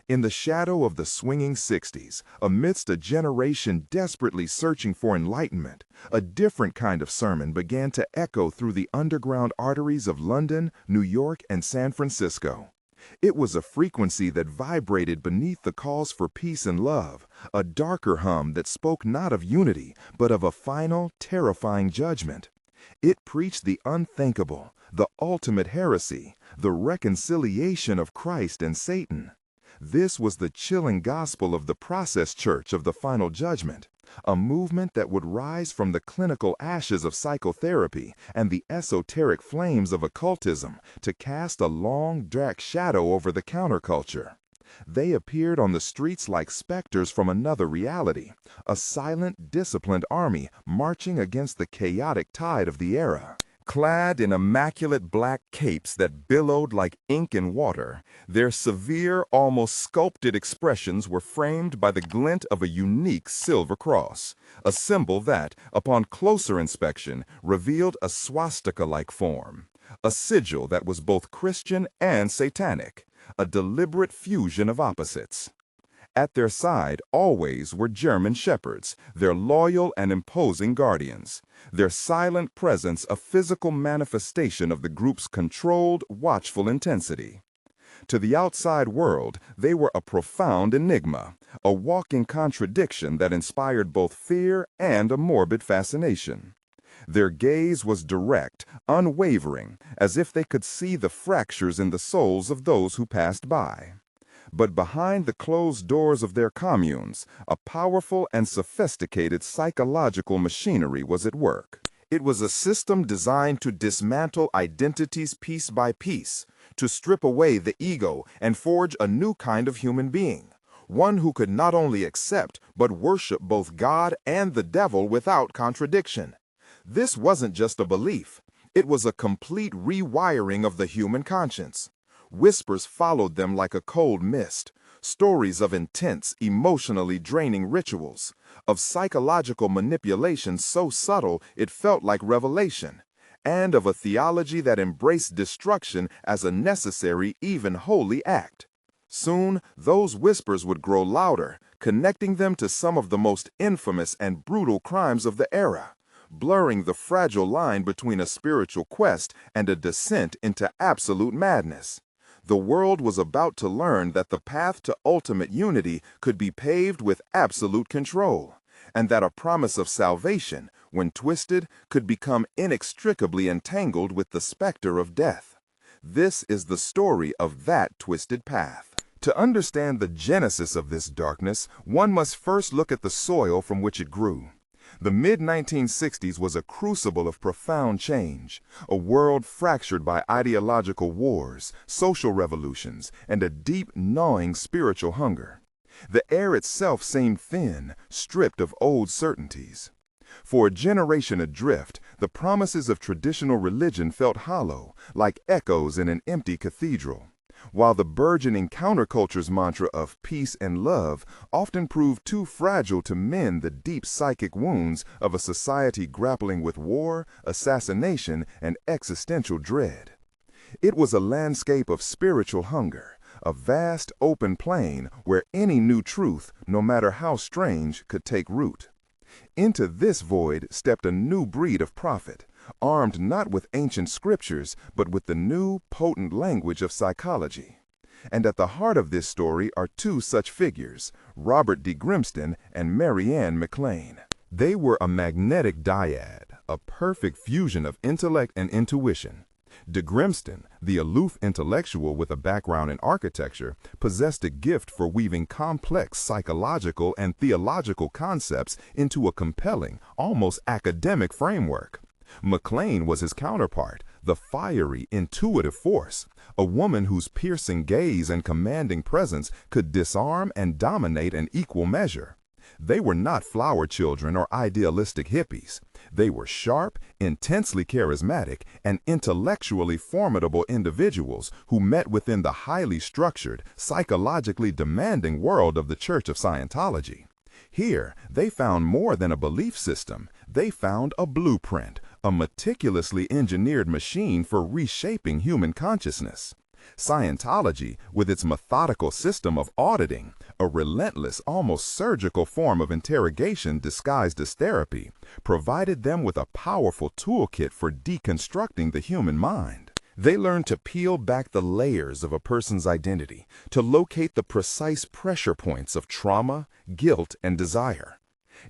In the shadow of the swinging 60s, amidst a generation desperately searching for enlightenment, a different kind of sermon began to echo through the underground arteries of London, New York, and San Francisco. It was a frequency that vibrated beneath the calls for peace and love, a darker hum that spoke not of unity, but of a final, terrifying judgment. It preached the unthinkable, the ultimate heresy, the reconciliation of Christ and Satan. This was the chilling gospel of the process church of the final judgment, a movement that would rise from the clinical ashes of psychotherapy and the esoteric flames of occultism to cast a long, dark shadow over the counterculture. They appeared on the streets like specters from another reality, a silent, disciplined army marching against the chaotic tide of the era. Clad in immaculate black capes that billowed like ink in water, their severe, almost sculpted expressions were framed by the glint of a unique silver cross, a symbol that, upon closer inspection, revealed a swastika-like form, a sigil that was both Christian and satanic, a deliberate fusion of opposites. At their side always were German shepherds, their loyal and imposing guardians, their silent presence a physical manifestation of the group's controlled, watchful intensity. To the outside world, they were a profound enigma, a walking contradiction that inspired both fear and a morbid fascination. Their gaze was direct, unwavering, as if they could see the fractures in the souls of those who passed by. But behind the closed doors of their communes, a powerful and sophisticated psychological machinery was at work. It was a system designed to dismantle identities piece by piece, to strip away the ego and forge a new kind of human being, one who could not only accept but worship both God and the devil without contradiction. This wasn't just a belief. It was a complete rewiring of the human conscience. Whispers followed them like a cold mist, stories of intense, emotionally draining rituals, of psychological manipulation so subtle it felt like revelation, and of a theology that embraced destruction as a necessary, even holy act. Soon, those whispers would grow louder, connecting them to some of the most infamous and brutal crimes of the era, blurring the fragile line between a spiritual quest and a descent into absolute madness. The world was about to learn that the path to ultimate unity could be paved with absolute control, and that a promise of salvation, when twisted, could become inextricably entangled with the specter of death. This is the story of that twisted path. To understand the genesis of this darkness, one must first look at the soil from which it grew. The mid-1960s was a crucible of profound change, a world fractured by ideological wars, social revolutions, and a deep, gnawing spiritual hunger. The air itself seemed thin, stripped of old certainties. For a generation adrift, the promises of traditional religion felt hollow, like echoes in an empty cathedral, while the burgeoning counterculture's mantra of peace and love often proved too fragile to mend the deep psychic wounds of a society grappling with war, assassination, and existential dread. It was a landscape of spiritual hunger, a vast open plain where any new truth, no matter how strange, could take root. Into this void stepped a new breed of prophet, armed not with ancient scriptures, but with the new, potent language of psychology. And at the heart of this story are two such figures, Robert D. Grimston and Mary Ann McLean. They were a magnetic dyad, a perfect fusion of intellect and intuition. De Grimston, the aloof intellectual with a background in architecture, possessed a gift for weaving complex psychological and theological concepts into a compelling, almost academic framework. McLean was his counterpart, the fiery, intuitive force, a woman whose piercing gaze and commanding presence could disarm and dominate in equal measure. They were not flower children or idealistic hippies. They were sharp, intensely charismatic, and intellectually formidable individuals who met within the highly structured, psychologically demanding world of the Church of Scientology. Here, they found more than a belief system. They found a blueprint, a meticulously engineered machine for reshaping human consciousness. Scientology, with its methodical system of auditing, a relentless, almost surgical form of interrogation disguised as therapy, provided them with a powerful toolkit for deconstructing the human mind. They learned to peel back the layers of a person's identity, to locate the precise pressure points of trauma, guilt, and desire.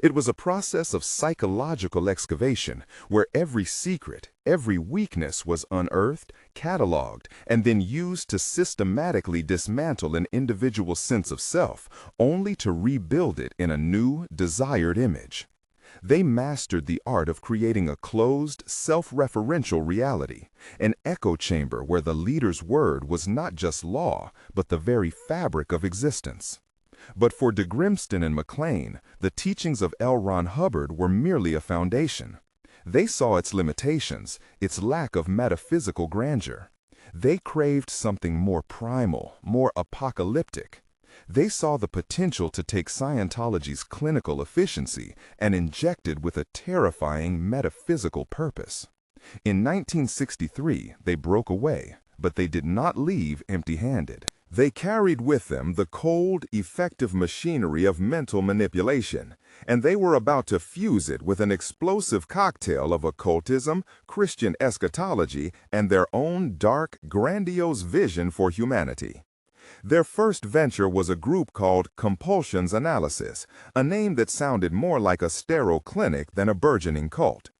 It was a process of psychological excavation where every secret, every weakness was unearthed, cataloged, and then used to systematically dismantle an individual's sense of self, only to rebuild it in a new, desired image. They mastered the art of creating a closed, self-referential reality, an echo chamber where the leader's word was not just law, but the very fabric of existence. But for de Grimston and McLean, the teachings of L. Ron Hubbard were merely a foundation. They saw its limitations, its lack of metaphysical grandeur. They craved something more primal, more apocalyptic. They saw the potential to take Scientology's clinical efficiency and inject it with a terrifying metaphysical purpose. In 1963, they broke away, but they did not leave empty-handed. They carried with them the cold, effective machinery of mental manipulation, and they were about to fuse it with an explosive cocktail of occultism, Christian eschatology, and their own dark, grandiose vision for humanity. Their first venture was a group called Compulsions Analysis, a name that sounded more like a sterile clinic than a burgeoning cult.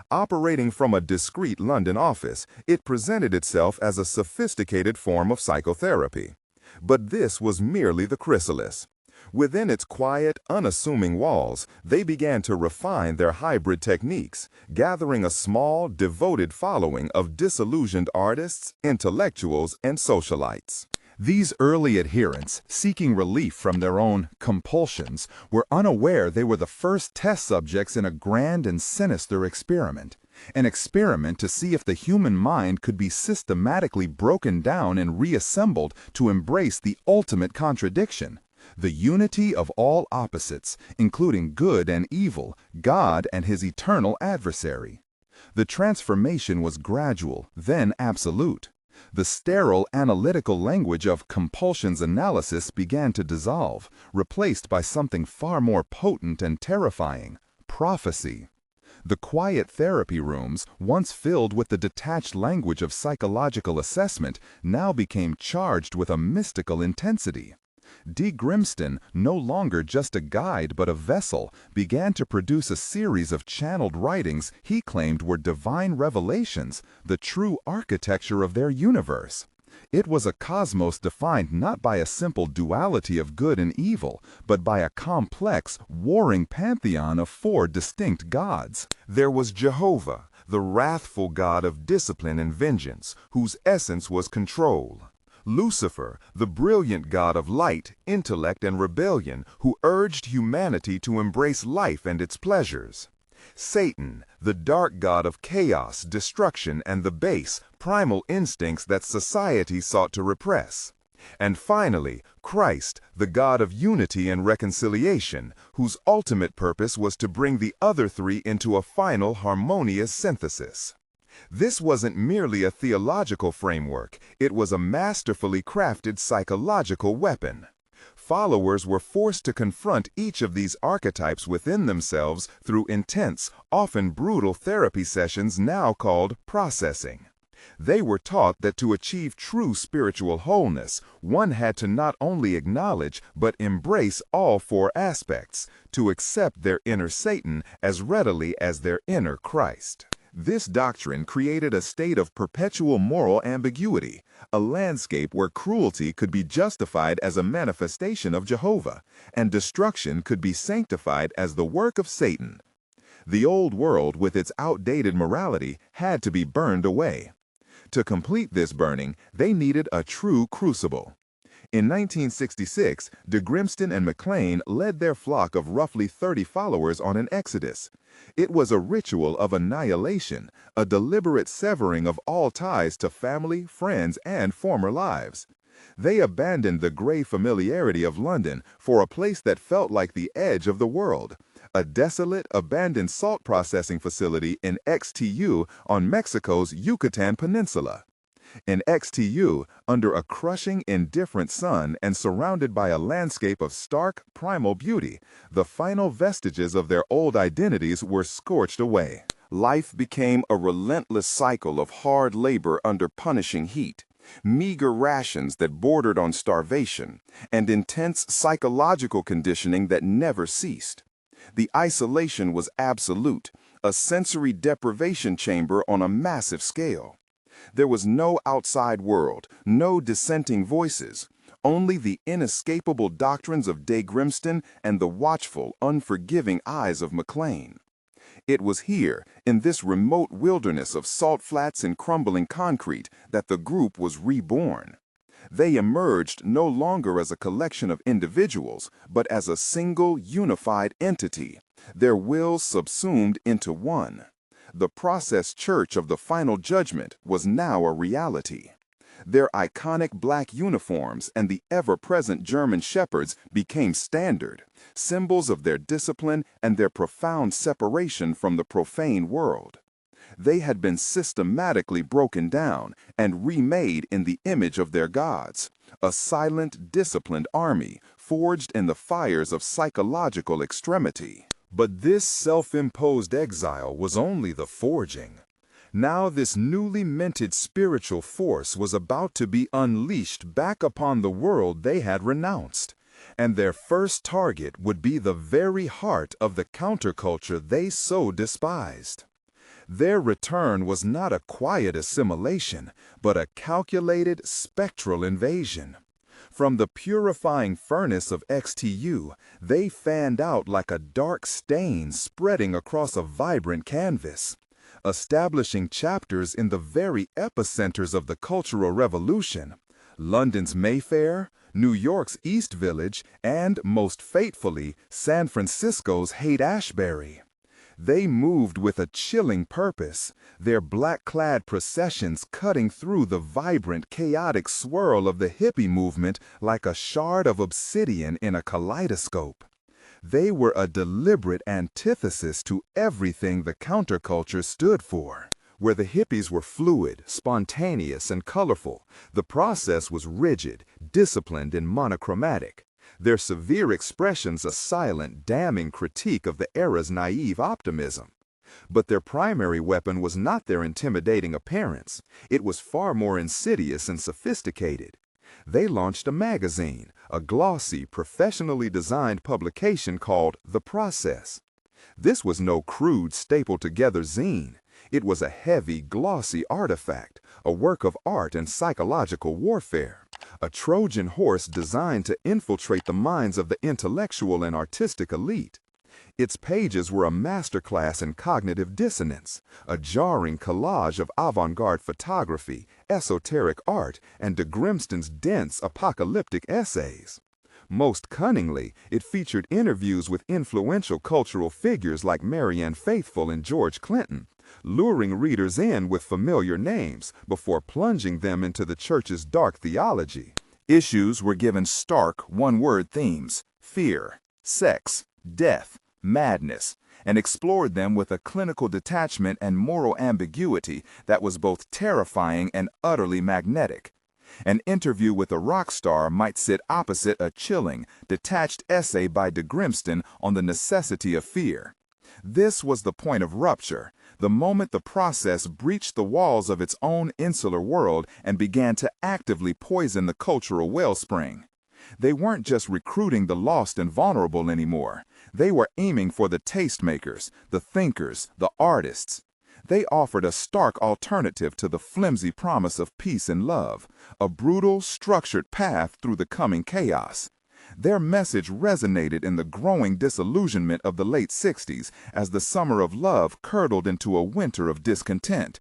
Operating from a discreet London office, it presented itself as a sophisticated form of psychotherapy. But this was merely the chrysalis. Within its quiet, unassuming walls, they began to refine their hybrid techniques, gathering a small, devoted following of disillusioned artists, intellectuals, and socialites. These early adherents, seeking relief from their own compulsions, were unaware they were the first test subjects in a grand and sinister experiment. An experiment to see if the human mind could be systematically broken down and reassembled to embrace the ultimate contradiction, the unity of all opposites, including good and evil, God and his eternal adversary. The transformation was gradual, then absolute. The sterile analytical language of compulsions analysis began to dissolve, replaced by something far more potent and terrifying: prophecy. The quiet therapy rooms, once filled with the detached language of psychological assessment, now became charged with a mystical intensity. D. Grimston, no longer just a guide but a vessel, began to produce a series of channeled writings he claimed were divine revelations, the true architecture of their universe. It was a cosmos defined not by a simple duality of good and evil, but by a complex, warring pantheon of four distinct gods. There was Jehovah, the wrathful God of discipline and vengeance, whose essence was control. Lucifer, the brilliant god of light, intellect, and rebellion, who urged humanity to embrace life and its pleasures. Satan, the dark god of chaos, destruction, and the base, primal instincts that society sought to repress. And finally, Christ, the God of unity and reconciliation, whose ultimate purpose was to bring the other three into a final harmonious synthesis. This wasn't merely a theological framework, it was a masterfully crafted psychological weapon. Followers were forced to confront each of these archetypes within themselves through intense, often brutal therapy sessions now called processing. They were taught that to achieve true spiritual wholeness, one had to not only acknowledge but embrace all four aspects, to accept their inner Satan as readily as their inner Christ. This doctrine created a state of perpetual moral ambiguity, a landscape where cruelty could be justified as a manifestation of Jehovah, and destruction could be sanctified as the work of Satan. The old world, with its outdated morality, had to be burned away. To complete this burning, they needed a true crucible. In 1966, de Grimston and McLean led their flock of roughly 30 followers on an exodus. It was a ritual of annihilation, a deliberate severing of all ties to family, friends, and former lives. They abandoned the gray familiarity of London for a place that felt like the edge of the world, a desolate, abandoned salt processing facility in XTU on Mexico's Yucatan Peninsula. In XTU, under a crushing, indifferent sun and surrounded by a landscape of stark, primal beauty, the final vestiges of their old identities were scorched away. Life became a relentless cycle of hard labor under punishing heat, meager rations that bordered on starvation, and intense psychological conditioning that never ceased. The isolation was absolute, a sensory deprivation chamber on a massive scale. There was no outside world, no dissenting voices, only the inescapable doctrines of De Grimston and the watchful, unforgiving eyes of McLean. It was here, in this remote wilderness of salt flats and crumbling concrete, that the group was reborn. They emerged no longer as a collection of individuals, but as a single, unified entity, their wills subsumed into one. The process church of the final judgment was now a reality. Their iconic black uniforms and the ever-present German shepherds became standard, symbols of their discipline and their profound separation from the profane world. They had been systematically broken down and remade in the image of their gods, a silent, disciplined army forged in the fires of psychological extremity. But this self-imposed exile was only the forging. Now this newly minted spiritual force was about to be unleashed back upon the world they had renounced, and their first target would be the very heart of the counterculture they so despised. Their return was not a quiet assimilation, but a calculated, spectral invasion. From the purifying furnace of XTU, they fanned out like a dark stain spreading across a vibrant canvas, establishing chapters in the very epicenters of the Cultural Revolution, London's Mayfair, New York's East Village, and, most fatefully, San Francisco's Haight-Ashbury. They moved with a chilling purpose, their black-clad processions cutting through the vibrant, chaotic swirl of the hippie movement like a shard of obsidian in a kaleidoscope. They were a deliberate antithesis to everything the counterculture stood for. Where the hippies were fluid, spontaneous, and colorful, the process was rigid, disciplined, and monochromatic. Their severe expressions a silent, damning critique of the era's naive optimism. But their primary weapon was not their intimidating appearance. It was far more insidious and sophisticated. They launched a magazine, a glossy, professionally designed publication called The Process. This was no crude, stapled-together zine. It was a heavy, glossy artifact, a work of art and psychological warfare, a Trojan horse designed to infiltrate the minds of the intellectual and artistic elite. Its pages were a masterclass in cognitive dissonance, a jarring collage of avant-garde photography, esoteric art, and De Grimston's dense apocalyptic essays. Most cunningly, it featured interviews with influential cultural figures like Marianne Faithfull and George Clinton, luring readers in with familiar names before plunging them into the church's dark theology. Issues were given stark, one-word themes: fear, sex, death, madness, and explored them with a clinical detachment and moral ambiguity that was both terrifying and utterly magnetic. An interview with a rock star might sit opposite a chilling, detached essay by De Grimston on the necessity of fear. This was the point of rupture, the moment the process breached the walls of its own insular world and began to actively poison the cultural wellspring. They weren't just recruiting the lost and vulnerable anymore. They were aiming for the tastemakers, the thinkers, the artists. They offered a stark alternative to the flimsy promise of peace and love, a brutal, structured path through the coming chaos. Their message resonated in the growing disillusionment of the late 60s as the summer of love curdled into a winter of discontent.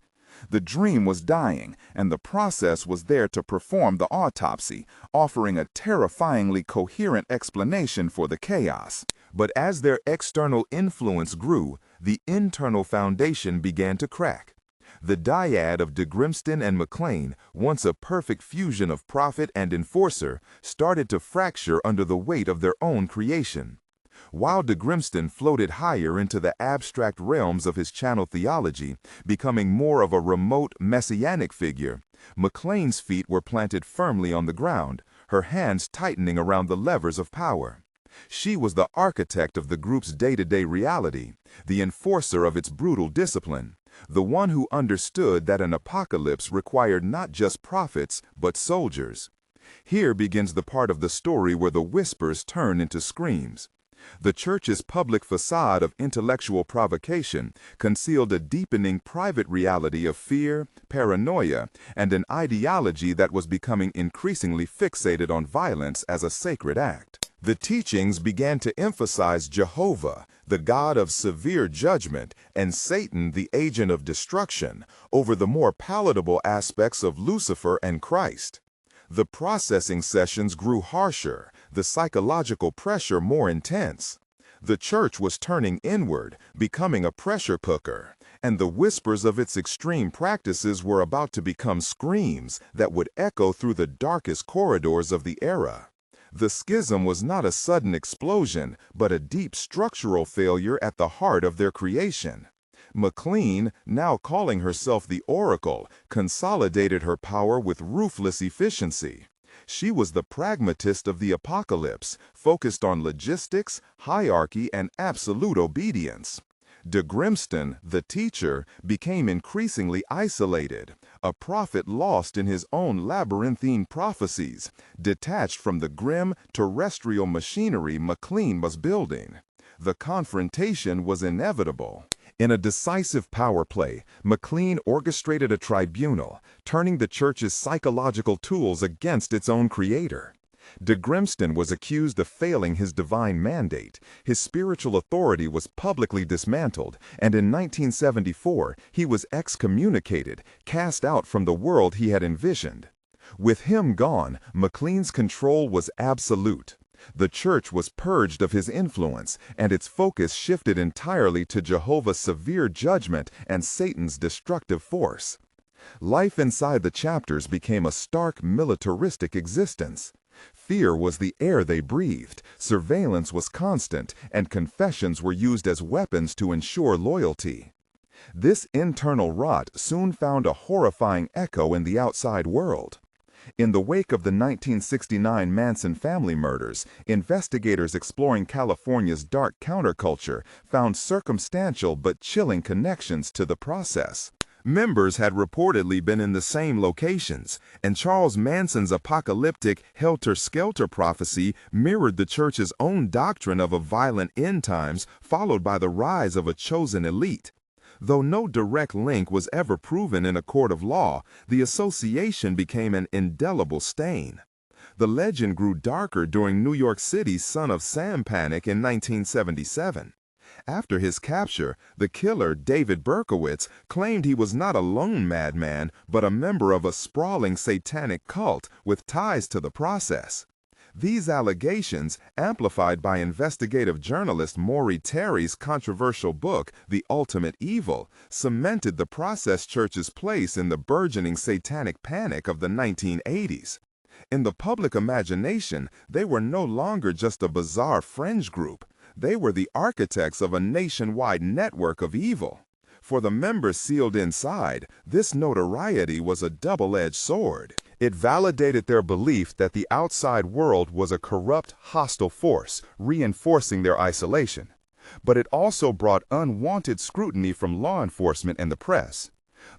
The dream was dying, and the process was there to perform the autopsy, offering a terrifyingly coherent explanation for the chaos. But as their external influence grew, the internal foundation began to crack. The dyad of De Grimston and McLean, once a perfect fusion of prophet and enforcer, started to fracture under the weight of their own creation. While De Grimston floated higher into the abstract realms of his channel theology, becoming more of a remote, messianic figure, McLean's feet were planted firmly on the ground, her hands tightening around the levers of power. She was the architect of the group's day-to-day reality, the enforcer of its brutal discipline, the one who understood that an apocalypse required not just prophets, but soldiers. Here begins the part of the story where the whispers turn into screams. The church's public facade of intellectual provocation concealed a deepening private reality of fear, paranoia, and an ideology that was becoming increasingly fixated on violence as a sacred act. The teachings began to emphasize Jehovah, the God of severe judgment, and Satan, the agent of destruction, over the more palatable aspects of Lucifer and Christ. The processing sessions grew harsher, the psychological pressure more intense. The church was turning inward, becoming a pressure cooker, and the whispers of its extreme practices were about to become screams that would echo through the darkest corridors of the era. The schism was not a sudden explosion, but a deep structural failure at the heart of their creation. McLean, now calling herself the Oracle, consolidated her power with ruthless efficiency. She was the pragmatist of the apocalypse, focused on logistics, hierarchy, and absolute obedience. De Grimston, the teacher, became increasingly isolated, a prophet lost in his own labyrinthine prophecies, detached from the grim, terrestrial machinery McLean was building. The confrontation was inevitable. In a decisive power play, McLean orchestrated a tribunal, turning the church's psychological tools against its own creator. De Grimston was accused of failing his divine mandate, his spiritual authority was publicly dismantled, and in 1974 he was excommunicated, cast out from the world he had envisioned. With him gone, McLean's control was absolute. The church was purged of his influence, and its focus shifted entirely to Jehovah's severe judgment and Satan's destructive force. Life inside the chapters became a stark militaristic existence. Fear was the air they breathed, surveillance was constant, and confessions were used as weapons to ensure loyalty. This internal rot soon found a horrifying echo in the outside world. In the wake of the 1969 Manson family murders, investigators exploring California's dark counterculture found circumstantial but chilling connections to the process. Members had reportedly been in the same locations, and Charles Manson's apocalyptic helter-skelter prophecy mirrored the church's own doctrine of a violent end times followed by the rise of a chosen elite. Though no direct link was ever proven in a court of law, the association became an indelible stain. The legend grew darker during New York City's Son of Sam panic in 1977. After his capture, the killer, David Berkowitz, claimed he was not a lone madman, but a member of a sprawling satanic cult with ties to the process. These allegations, amplified by investigative journalist Maury Terry's controversial book, The Ultimate Evil, cemented the Process Church's place in the burgeoning satanic panic of the 1980s. In the public imagination, they were no longer just a bizarre fringe group. They were the architects of a nationwide network of evil. For the members sealed inside, this notoriety was a double-edged sword. It validated their belief that the outside world was a corrupt, hostile force, reinforcing their isolation. But it also brought unwanted scrutiny from law enforcement and the press.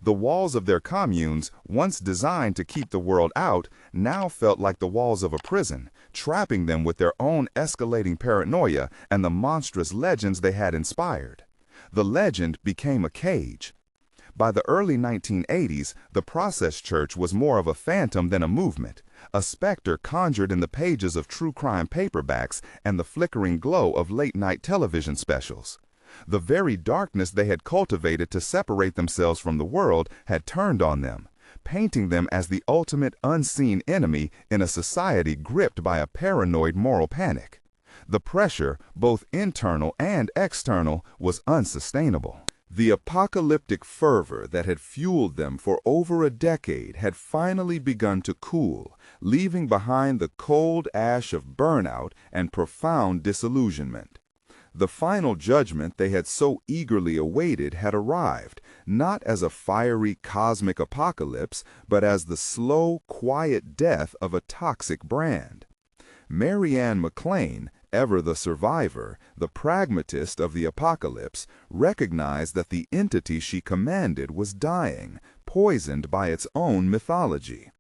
The walls of their communes, once designed to keep the world out, now felt like the walls of a prison, trapping them with their own escalating paranoia and the monstrous legends they had inspired. The legend became a cage. By the early 1980s, the Process Church was more of a phantom than a movement, a specter conjured in the pages of true crime paperbacks and the flickering glow of late-night television specials. The very darkness they had cultivated to separate themselves from the world had turned on them, painting them as the ultimate unseen enemy in a society gripped by a paranoid moral panic. The pressure, both internal and external, was unsustainable. The apocalyptic fervor that had fueled them for over a decade had finally begun to cool, leaving behind the cold ash of burnout and profound disillusionment. The final judgment they had so eagerly awaited had arrived, not as a fiery cosmic apocalypse, but as the slow, quiet death of a toxic brand. Mary Ann McLean, ever the survivor, the pragmatist of the apocalypse, recognized that the entity she commanded was dying, poisoned by its own mythology.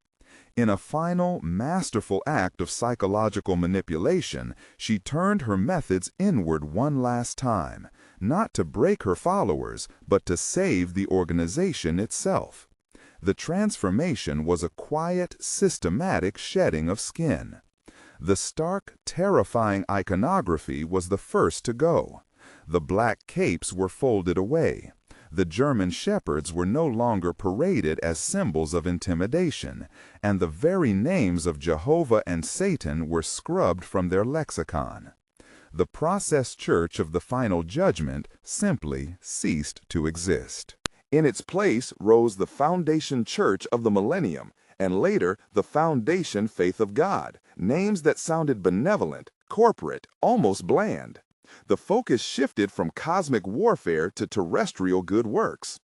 In a final, masterful act of psychological manipulation, she turned her methods inward one last time, not to break her followers, but to save the organization itself. The transformation was a quiet, systematic shedding of skin. The stark, terrifying iconography was the first to go. The black capes were folded away. The German shepherds were no longer paraded as symbols of intimidation, and the very names of Jehovah and Satan were scrubbed from their lexicon. The process church of the final judgment simply ceased to exist. In its place rose the foundation church of the millennium, and later the foundation faith of God, names that sounded benevolent, corporate, almost bland. The focus shifted from cosmic warfare to terrestrial good works.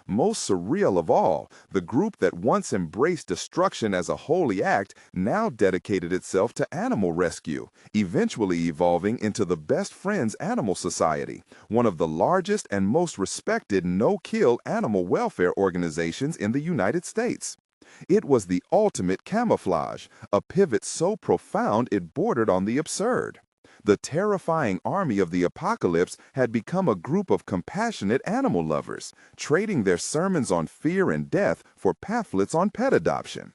Most surreal of all, the group that once embraced destruction as a holy act now dedicated itself to animal rescue, eventually evolving into the Best Friends Animal Society, one of the largest and most respected no-kill animal welfare organizations in the United States. It was the ultimate camouflage, a pivot so profound it bordered on the absurd. The terrifying army of the apocalypse had become a group of compassionate animal lovers, trading their sermons on fear and death for pamphlets on pet adoption.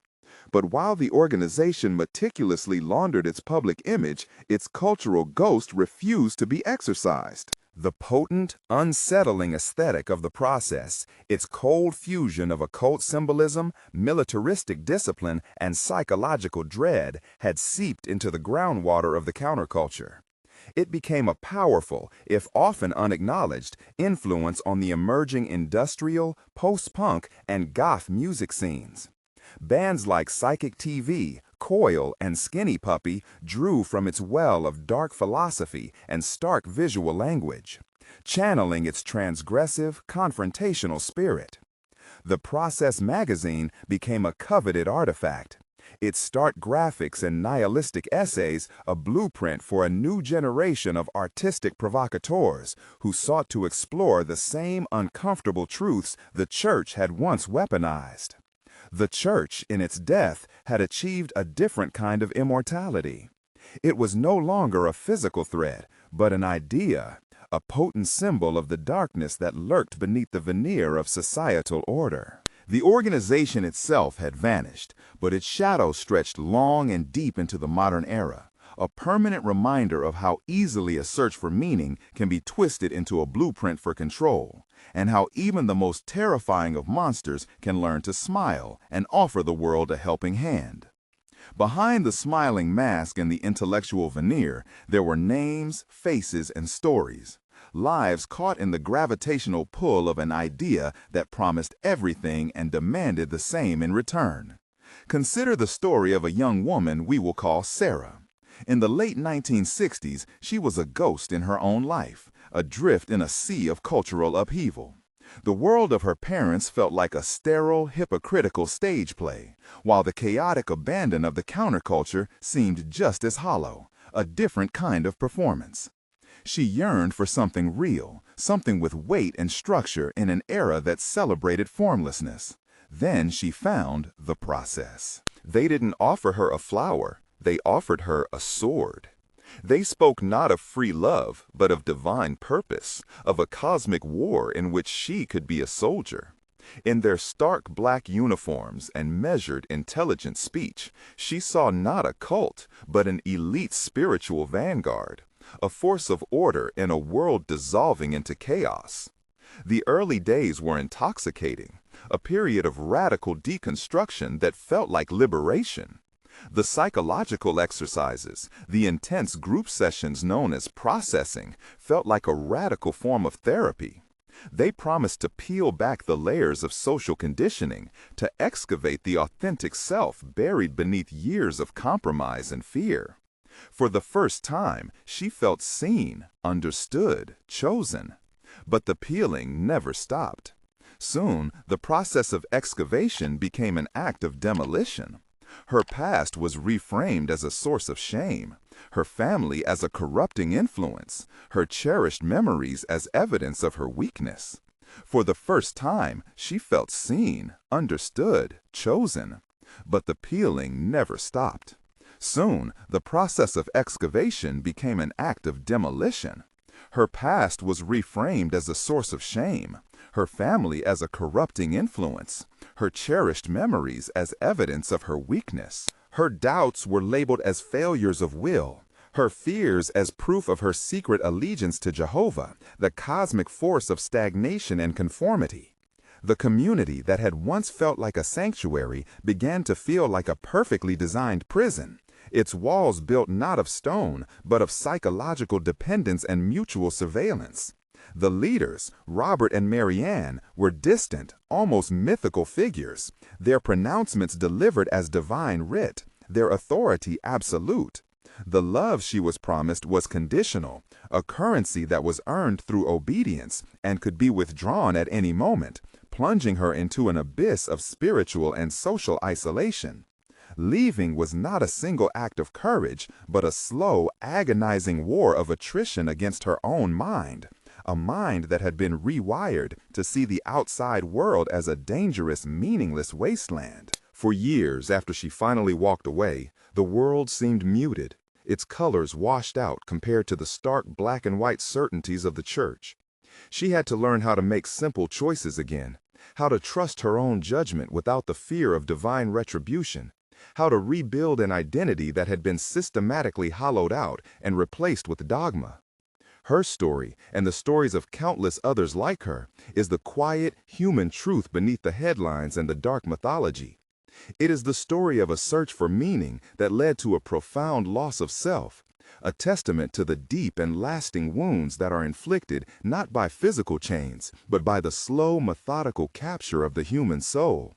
But while the organization meticulously laundered its public image, its cultural ghost refused to be exorcised. The potent, unsettling aesthetic of the process, its cold fusion of occult symbolism, militaristic discipline, and psychological dread, had seeped into the groundwater of the counterculture. It became a powerful, if often unacknowledged, influence on the emerging industrial, post-punk, and goth music scenes. Bands like Psychic TV, Coil, and Skinny Puppy drew from its well of dark philosophy and stark visual language, channeling its transgressive, confrontational spirit. The Process magazine became a coveted artifact, its stark graphics and nihilistic essays a blueprint for a new generation of artistic provocateurs who sought to explore the same uncomfortable truths the church had once weaponized. The church, in its death, had achieved a different kind of immortality. It was no longer a physical threat, but an idea, a potent symbol of the darkness that lurked beneath the veneer of societal order. The organization itself had vanished, but its shadow stretched long and deep into the modern era, a permanent reminder of how easily a search for meaning can be twisted into a blueprint for control, and how even the most terrifying of monsters can learn to smile and offer the world a helping hand. Behind the smiling mask and the intellectual veneer, there were names, faces, and stories, lives caught in the gravitational pull of an idea that promised everything and demanded the same in return. Consider the story of a young woman we will call Sarah. In the late 1960s, she was a ghost in her own life, adrift in a sea of cultural upheaval. The world of her parents felt like a sterile, hypocritical stage play, while the chaotic abandon of the counterculture seemed just as hollow, a different kind of performance. She yearned for something real, something with weight and structure in an era that celebrated formlessness. Then she found the process. They didn't offer her a flower. They offered her a sword. They spoke not of free love, but of divine purpose, of a cosmic war in which she could be a soldier. In their stark black uniforms and measured, intelligent speech, she saw not a cult, but an elite spiritual vanguard, a force of order in a world dissolving into chaos. The early days were intoxicating, a period of radical deconstruction that felt like liberation. The psychological exercises, the intense group sessions known as processing, felt like a radical form of therapy. They promised to peel back the layers of social conditioning, to excavate the authentic self buried beneath years of compromise and fear. For the first time, she felt seen, understood, chosen. But the peeling never stopped. Soon, the process of excavation became an act of demolition. Her past was reframed as a source of shame, her family as a corrupting influence, her cherished memories as evidence of her weakness. For the first time, she felt seen, understood, chosen. But the peeling never stopped. Soon, the process of excavation became an act of demolition. Her past was reframed as a source of shame, her family as a corrupting influence, her cherished memories as evidence of her weakness. Her doubts were labeled as failures of will, her fears as proof of her secret allegiance to Jehovah, the cosmic force of stagnation and conformity. The community that had once felt like a sanctuary began to feel like a perfectly designed prison, its walls built not of stone, but of psychological dependence and mutual surveillance. The leaders, Robert and Marianne, were distant, almost mythical figures, their pronouncements delivered as divine writ, their authority absolute. The love she was promised was conditional, a currency that was earned through obedience and could be withdrawn at any moment, plunging her into an abyss of spiritual and social isolation. Leaving was not a single act of courage, but a slow, agonizing war of attrition against her own mind, a mind that had been rewired to see the outside world as a dangerous, meaningless wasteland. For years after she finally walked away, the world seemed muted, its colors washed out compared to the stark black and white certainties of the church. She had to learn how to make simple choices again, how to trust her own judgment without the fear of divine retribution, how to rebuild an identity that had been systematically hollowed out and replaced with dogma. Her story, and the stories of countless others like her, is the quiet, human truth beneath the headlines and the dark mythology. It is the story of a search for meaning that led to a profound loss of self, a testament to the deep and lasting wounds that are inflicted not by physical chains, but by the slow, methodical capture of the human soul.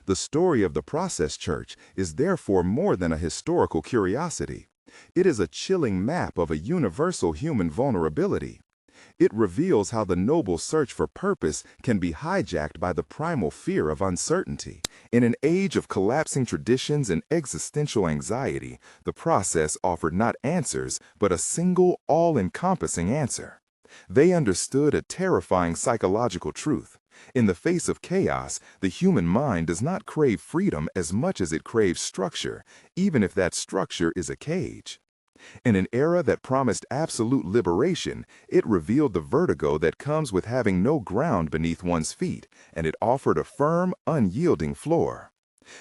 The story of the Process Church is therefore more than a historical curiosity. It is a chilling map of a universal human vulnerability. It reveals how the noble search for purpose can be hijacked by the primal fear of uncertainty. In an age of collapsing traditions and existential anxiety, the Process offered not answers, but a single, all-encompassing answer. They understood a terrifying psychological truth. In the face of chaos, the human mind does not crave freedom as much as it craves structure, even if that structure is a cage. In an era that promised absolute liberation, it revealed the vertigo that comes with having no ground beneath one's feet, and it offered a firm, unyielding floor.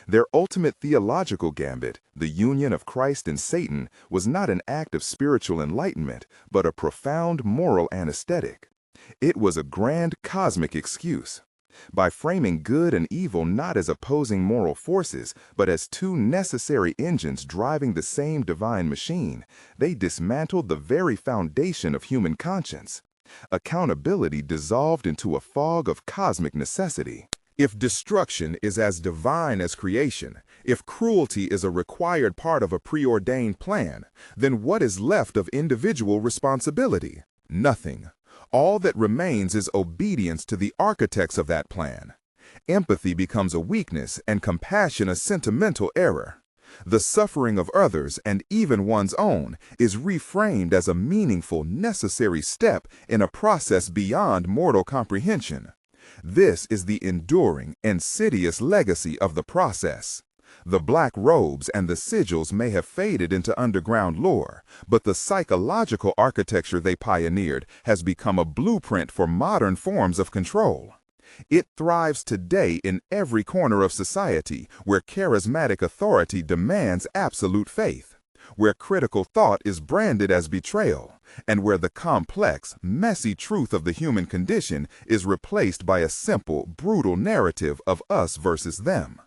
Their ultimate theological gambit, the union of Christ and Satan, was not an act of spiritual enlightenment, but a profound moral anesthetic. It was a grand cosmic excuse. By framing good and evil not as opposing moral forces, but as two necessary engines driving the same divine machine, they dismantled the very foundation of human conscience. Accountability dissolved into a fog of cosmic necessity. If destruction is as divine as creation, if cruelty is a required part of a preordained plan, then what is left of individual responsibility? Nothing. All that remains is obedience to the architects of that plan. Empathy becomes a weakness and compassion a sentimental error. The suffering of others, and even one's own, is reframed as a meaningful, necessary step in a process beyond mortal comprehension. This is the enduring, insidious legacy of the Process. The black robes and the sigils may have faded into underground lore, but the psychological architecture they pioneered has become a blueprint for modern forms of control. It thrives today in every corner of society where charismatic authority demands absolute faith, where critical thought is branded as betrayal, and where the complex, messy truth of the human condition is replaced by a simple, brutal narrative of us versus them.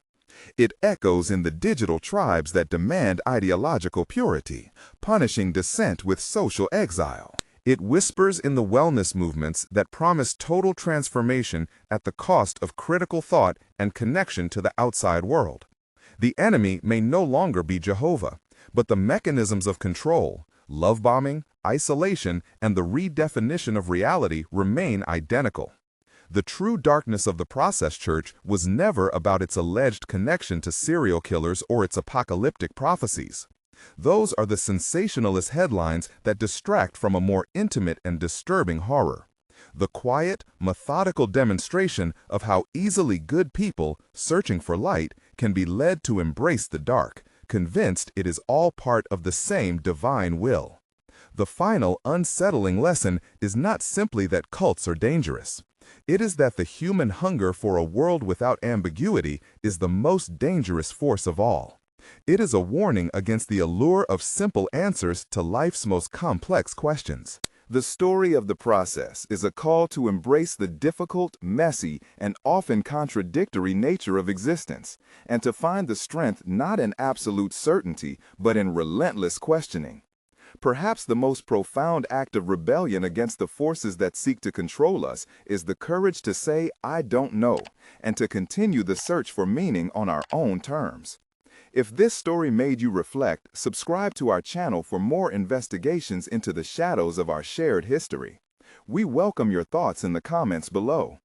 It echoes in the digital tribes that demand ideological purity, punishing dissent with social exile. It whispers in the wellness movements that promise total transformation at the cost of critical thought and connection to the outside world. The enemy may no longer be Jehovah, But the mechanisms of control, love bombing, isolation, and the redefinition of reality remain identical. The true darkness of the process church was never about its alleged connection to serial killers or its apocalyptic prophecies. Those are the sensationalist headlines that distract from a more intimate and disturbing horror. The quiet, methodical demonstration of how easily good people, searching for light, can be led to embrace the dark, convinced it is all part of the same divine will. The final, unsettling lesson is not simply that cults are dangerous. It is that the human hunger for a world without ambiguity is the most dangerous force of all. It is a warning against the allure of simple answers to life's most complex questions. The story of the process is a call to embrace the difficult, messy, and often contradictory nature of existence, and to find the strength not in absolute certainty, but in relentless questioning. Perhaps the most profound act of rebellion against the forces that seek to control us is the courage to say, "I don't know," and to continue the search for meaning on our own terms. If this story made you reflect, subscribe to our channel for more investigations into the shadows of our shared history. We welcome your thoughts in the comments below.